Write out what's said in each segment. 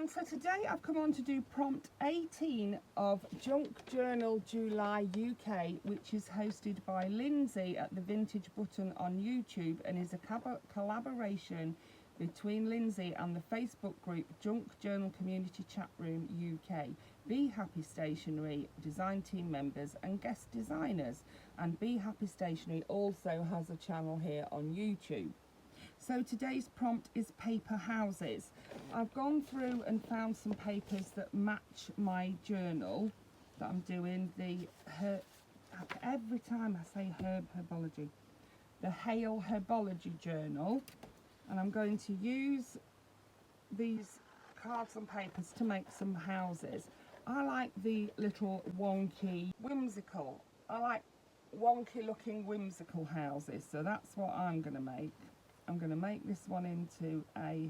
everyone, so today I've come on to do prompt 18 of Junk Journal July UK, which is hosted by Lindsey at the Vintage Button on YouTube and is a collaboration between Lindsey and the Facebook group Junk Journal Community Chat Room UK, Be Happy Stationery design team members and guest designers, and Be Happy Stationery also has a channel here on YouTube. So today's prompt is paper houses. I've gone through and found some papers that match my journal that I'm doing, every time I say herbology, the HeARTful journal, and I'm going to use these cards and papers to make some houses. I like the little wonky, whimsical, I like wonky looking whimsical houses, so that's what I'm going to make. I'm going to make this one into a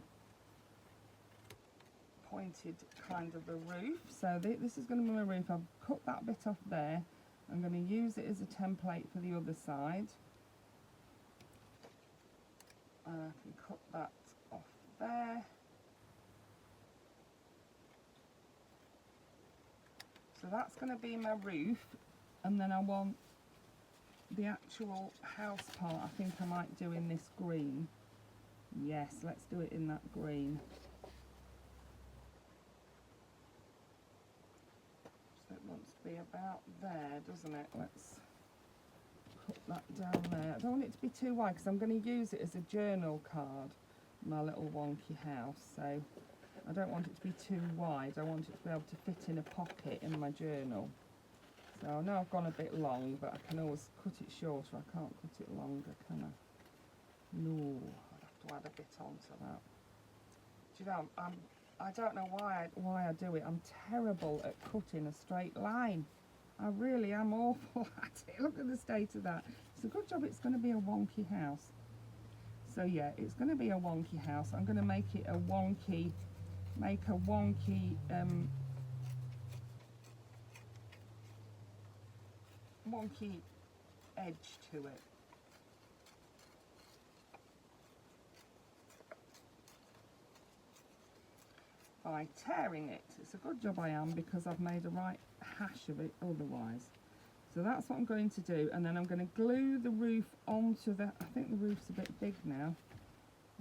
pointed kind of a roof. So this is going to be my roof. I've cut that bit off there. I'm going to use it as a template for the other side. I can cut that off there. So that's going to be my roof, and then I want the actual house part. I think I might do in this green. Yes, let's do it in that green. So it wants to be about there, doesn't it? Let's put that down there. I don't want it to be too wide because I'm going to use it as a journal card, my little wonky house. So I don't want it to be too wide. I want it to be able to fit in a pocket in my journal. So I know I've gone a bit long, but I can always cut it shorter. I can't cut it longer, can I? No, I'd have to add a bit onto that. Do you know, I don't know why I do it. I'm terrible at cutting a straight line. I really am awful at it. Look at the state of that. It's a good job it's going to be a wonky house. So yeah, it's going to be a wonky house. I'm going to make it a wonky, wonky edge to it. By tearing it. It's a good job I am, because I've made a right hash of it otherwise. So that's what I'm going to do, and then I'm going to glue the roof onto the, I think the roof's a bit big now.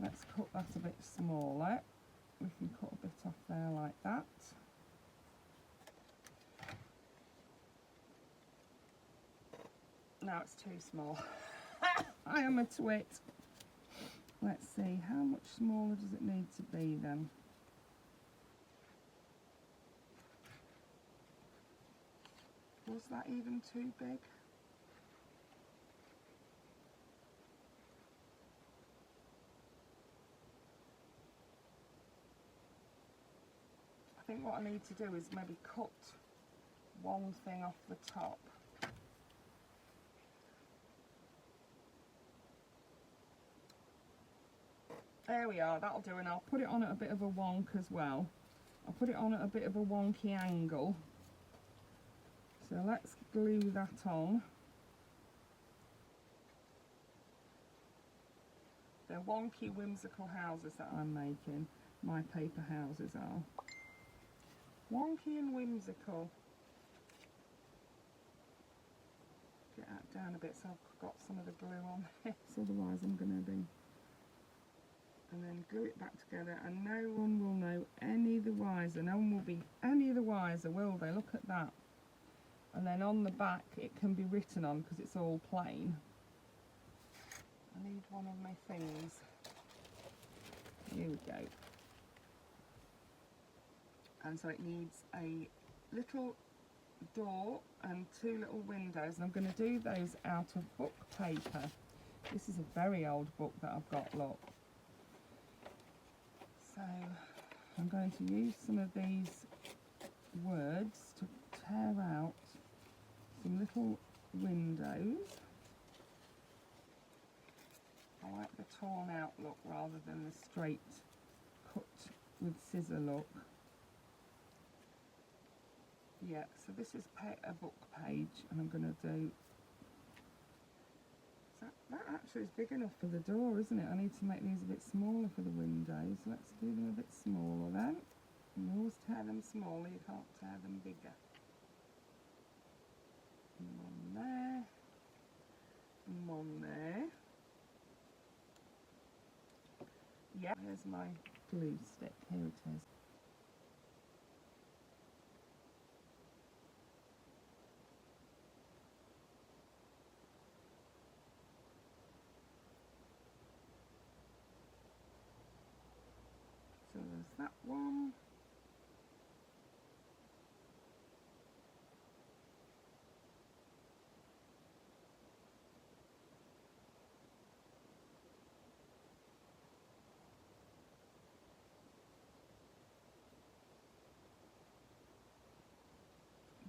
Let's cut that a bit smaller. We can cut a bit off there like that. Now it's too small. I am a twit. Let's see, how much smaller does it need to be then? Was that even too big? I think what I need to do is maybe cut one thing off the top. There we are, that'll do, and I'll put it on at a bit of a wonk as well. I'll put it on at a bit of a wonky angle. So let's glue that on. They're wonky, whimsical houses that I'm making. My paper houses are. Wonky and whimsical. Get that down a bit so I've got some of the glue on this, otherwise I'm going to be... And then glue it back together, and no one will know any the wiser. No one will be any the wiser, will they? Look at that. And then on the back it can be written on because it's all plain. I need one of my things. Here we go. And so it needs a little door and two little windows, and I'm going to do those out of book paper. This is a very old book that I've got, look. So I'm going to use some of these words to tear out some little windows. I like the torn out look rather than the straight cut with scissor look. Yeah, so this is a book page, and I'm going to do... That actually is big enough for the door, isn't it? I need to make these a bit smaller for the windows. Let's do them a bit smaller then. You always tear them smaller, you can't tear them bigger. And one there, and one there. Yeah, here's my glue stick, here it is. So there's that one.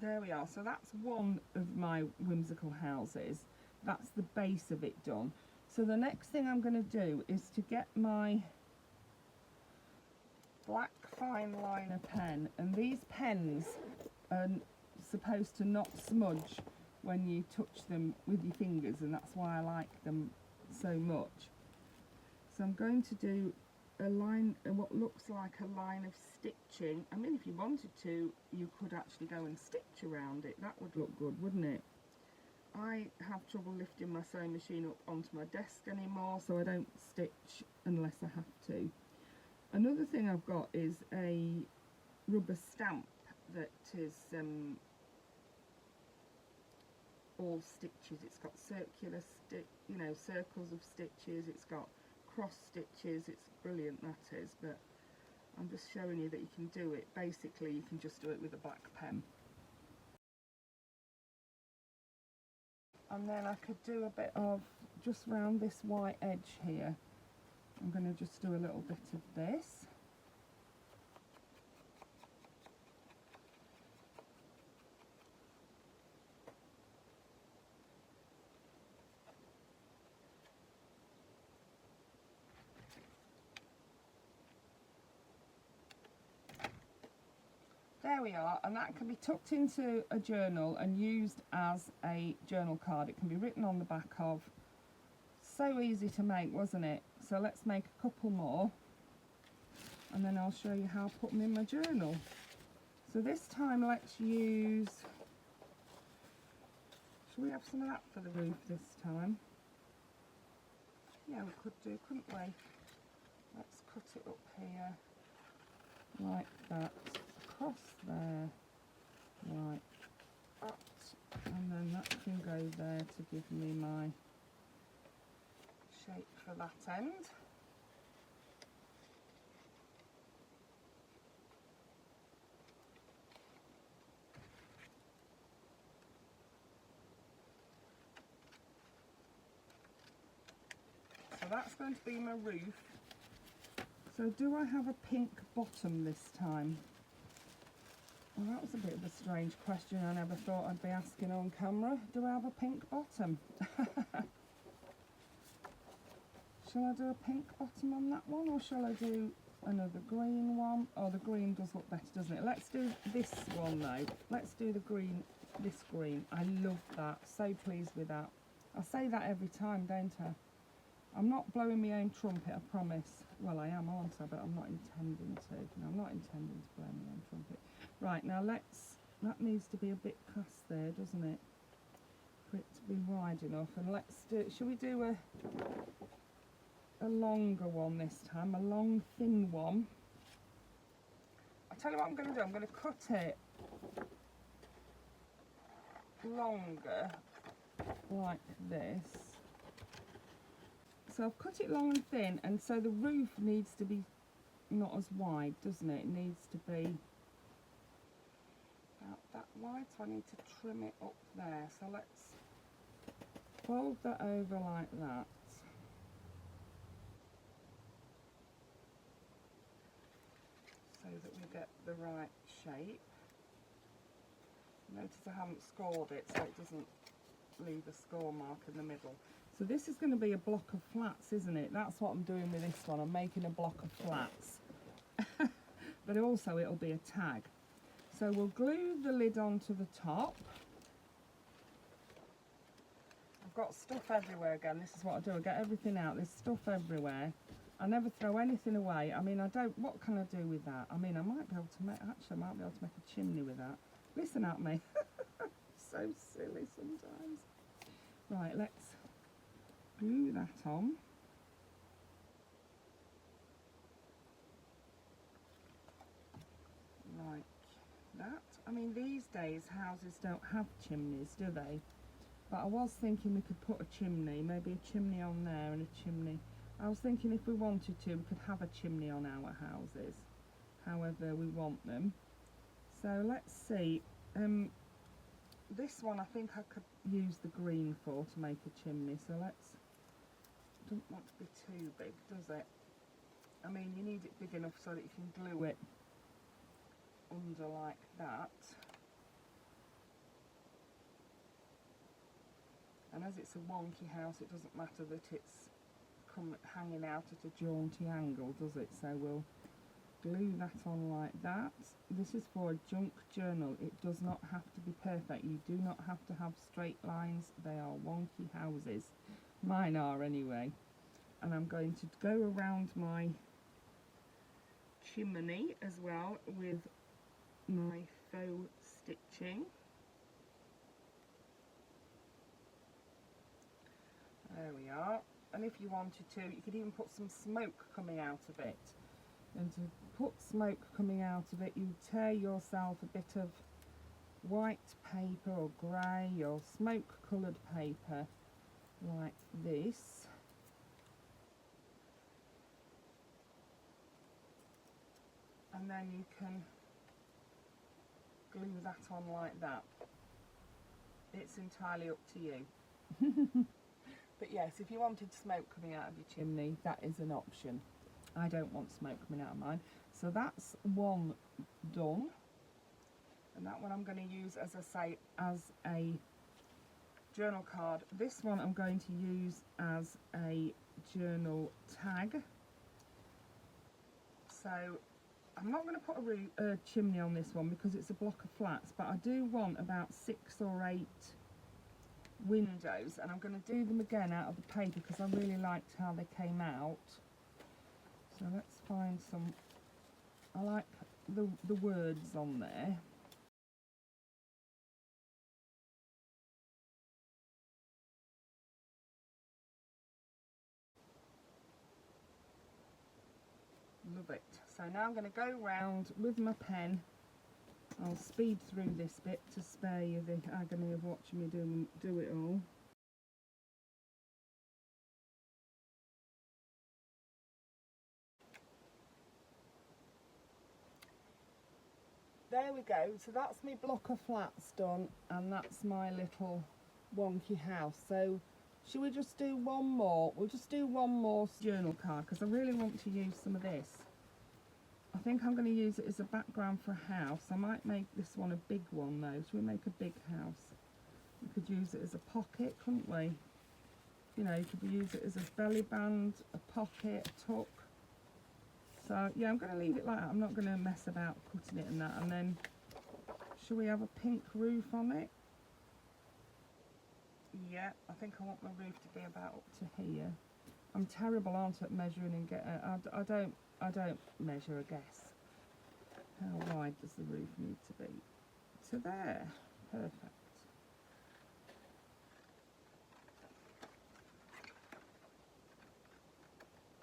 There we are, so that's one of my whimsical houses. That's the base of it done. So the next thing I'm going to do is to get my black fine liner pen, and these pens are supposed to not smudge when you touch them with your fingers, and that's why I like them so much. So I'm going to do a line, what looks like a line of stitching. I mean, if you wanted to, you could actually go and stitch around it. That would look good, wouldn't it? I have trouble lifting my sewing machine up onto my desk anymore, so I don't stitch unless I have to. Another thing I've got is a rubber stamp that is all stitches. It's got circular circles of stitches. It's got cross stitches. It's brilliant, that is, but I'm just showing you that you can do it. Basically, you can just do it with a black pen. And then I could do a bit of, just round this white edge here, I'm going to just do a little bit of this. There we are, and that can be tucked into a journal and used as a journal card. It can be written on the back of. So easy to make, wasn't it? So let's make a couple more, and then I'll show you how I put them in my journal. So this time let's use, should we have some of that for the roof this time? Yeah, we could do, couldn't we? Let's cut it up here, like that. Across there, like that, and then that can go there to give me my shape for that end. So that's going to be my roof. So do I have a pink bottom this time? Well, that was a bit of a strange question. I never thought I'd be asking on camera. Do I have a pink bottom? Shall I do a pink bottom on that one, or shall I do another green one? Oh, the green does look better, doesn't it? Let's do this one though. Let's do the green, this green. I love that. So pleased with that. I say that every time, don't I? I'm not blowing my own trumpet, I promise. Well, I am, aren't I? But I'm not intending to. No, I'm not intending to blow my own trumpet. Right, now that needs to be a bit past there, doesn't it? For it to be wide enough. And let's do, shall we do a longer one this time? A long, thin one. I'll tell you what I'm going to do. I'm going to cut it longer, like this. So I've cut it long and thin, and so the roof needs to be not as wide, doesn't it? It needs to be about that wide, so I need to trim it up there. So let's fold that over like that. So that we get the right shape. Notice I haven't scored it, so it doesn't leave a score mark in the middle. So this is going to be a block of flats, isn't it? That's what I'm doing with this one. I'm making a block of flats. But also it'll be a tag. So we'll glue the lid onto the top. I've got stuff everywhere again. This is what I do. I get everything out. There's stuff everywhere. I never throw anything away. I mean, I don't, what can I do with that? I mean, I might be able to make, actually I might be able to make a chimney with that. Listen at me. So silly sometimes. Right, let's glue that on. Like that. I mean, these days houses don't have chimneys, do they? But I was thinking we could put a chimney, maybe a chimney on there and a chimney. I was thinking if we wanted to, we could have a chimney on our houses, however we want them. So let's see. This one I think I could use the green for to make a chimney. So let's. Doesn't want to be too big, does it? I mean, you need it big enough so that you can glue it under like that. And as it's a wonky house, it doesn't matter that it's hanging out at a jaunty angle, does it? So we'll glue that on like that. This is for a junk journal. It does not have to be perfect. You do not have to have straight lines. They are wonky houses. Mine are anyway. And I'm going to go around my chimney as well with my faux stitching. There we are. And if you wanted to, you could even put some smoke coming out of it. And to put smoke coming out of it, you tear yourself a bit of white paper or grey or smoke coloured paper like this. And then you can glue that on like that. It's entirely up to you. But yes, if you wanted smoke coming out of your chimney, that is an option. I don't want smoke coming out of mine. So that's one done. And that one I'm going to use, as I say, as a journal card. This one I'm going to use as a journal tag. So I'm not going to put a chimney on this one because it's a block of flats, but I do want about 6 or 8 windows, and I'm going to do them again out of the paper because I really liked how they came out. So let's find some. I like the words on there. Love it. So now I'm going to go round with my pen. I'll speed through this bit to spare you the agony of watching me do it all. There we go. So that's my block of flats done, and that's my little wonky house. So should we just do one more? We'll just do one more journal card because I really want to use some of this. I think I'm going to use it as a background for a house. I might make this one a big one though. Should we make a big house? We could use it as a pocket, couldn't we? You know, you could use it as a belly band, a pocket, a tuck. So yeah, I'm going to leave it like that. I'm not going to mess about cutting it and that. And then, should we have a pink roof on it? Yeah, I think I want my roof to be about up to here. I'm terrible, aren't I, at measuring and getting. I don't measure, I guess. How wide does the roof need to be? To there. Perfect.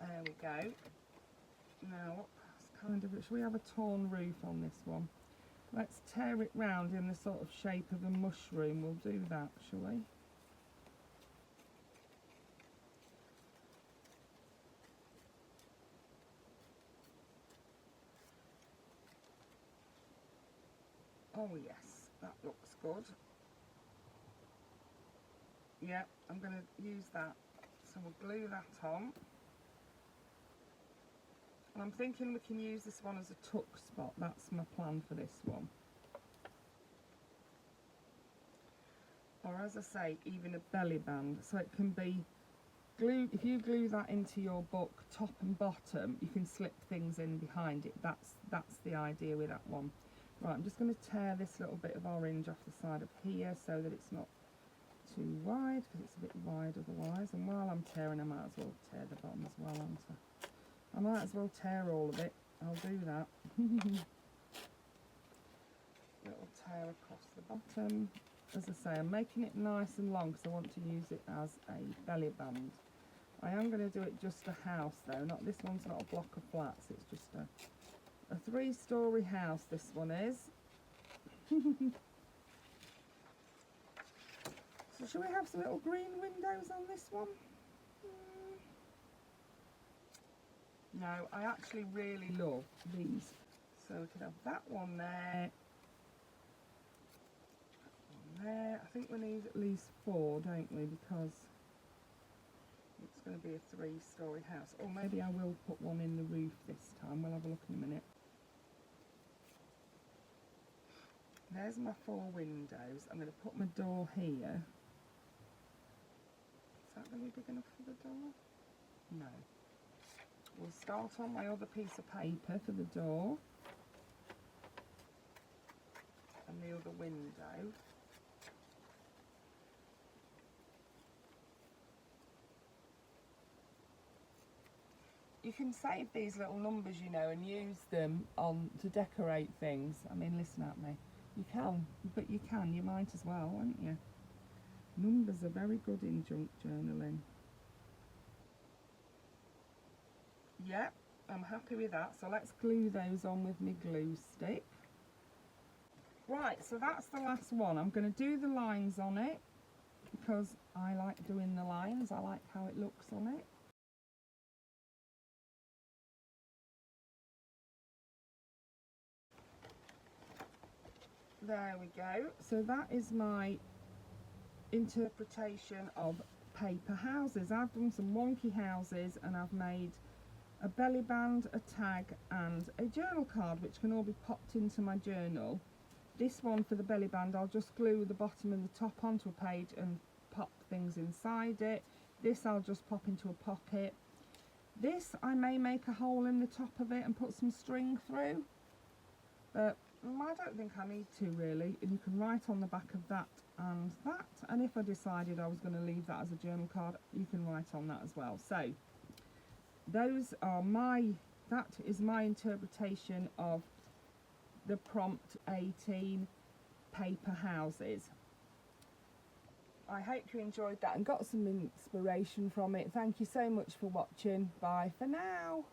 There we go. Now, kind of, should we have a torn roof on this one? Let's tear it round in the sort of shape of a mushroom. We'll do that, shall we? Oh yes, that looks good. Yeah, I'm going to use that. So we'll glue that on. And I'm thinking we can use this one as a tuck spot. That's my plan for this one. Or as I say, even a belly band. So it can be glued. If you glue that into your book, top and bottom, you can slip things in behind it. That's the idea with that one. Right, I'm just going to tear this little bit of orange off the side of here so that it's not too wide, because it's a bit wide otherwise. And while I'm tearing, I might as well tear the bottom as well, aren't I? I might as well tear all of it. I'll do that. Little tear across the bottom. As I say, I'm making it nice and long because I want to use it as a belly band. I am going to do it just a house though. Not this one's not a block of flats. It's just a 3-storey house. This one is. So should we have some little green windows on this one? No, I actually really love these. So we could have that one there. That one there. I think we need at least 4, don't we? Because it's going to be a 3-storey house. Or maybe I will put one in the roof this time. We'll have a look in a minute. There's my 4 windows. I'm going to put my door here. Is that going to be big enough for the door? No. We'll start on my other piece of paper for the door and the other window. You can save these little numbers, you know, and use them on to decorate things. I mean, listen at me. You can, but you might as well, won't you? Numbers are very good in junk journaling. Yep, I'm happy with that. So let's glue those on with my glue stick. Right, so that's the last one. I'm going to do the lines on it because I like doing the lines. I like how it looks on it. There we go. So that is my interpretation of paper houses. I've done some wonky houses and I've made a belly band, a tag and a journal card which can all be popped into my journal. This one for the belly band, I'll just glue the bottom and the top onto a page and pop things inside it. This I'll just pop into a pocket. This I may make a hole in the top of it and put some string through, but I don't think I need to really. And you can write on the back of that and that, and if I decided I was going to leave that as a journal card, you can write on that as well. So those are that is my interpretation of the prompt 18 paper houses. I hope you enjoyed that and got some inspiration from it. Thank you so much for watching. Bye for now.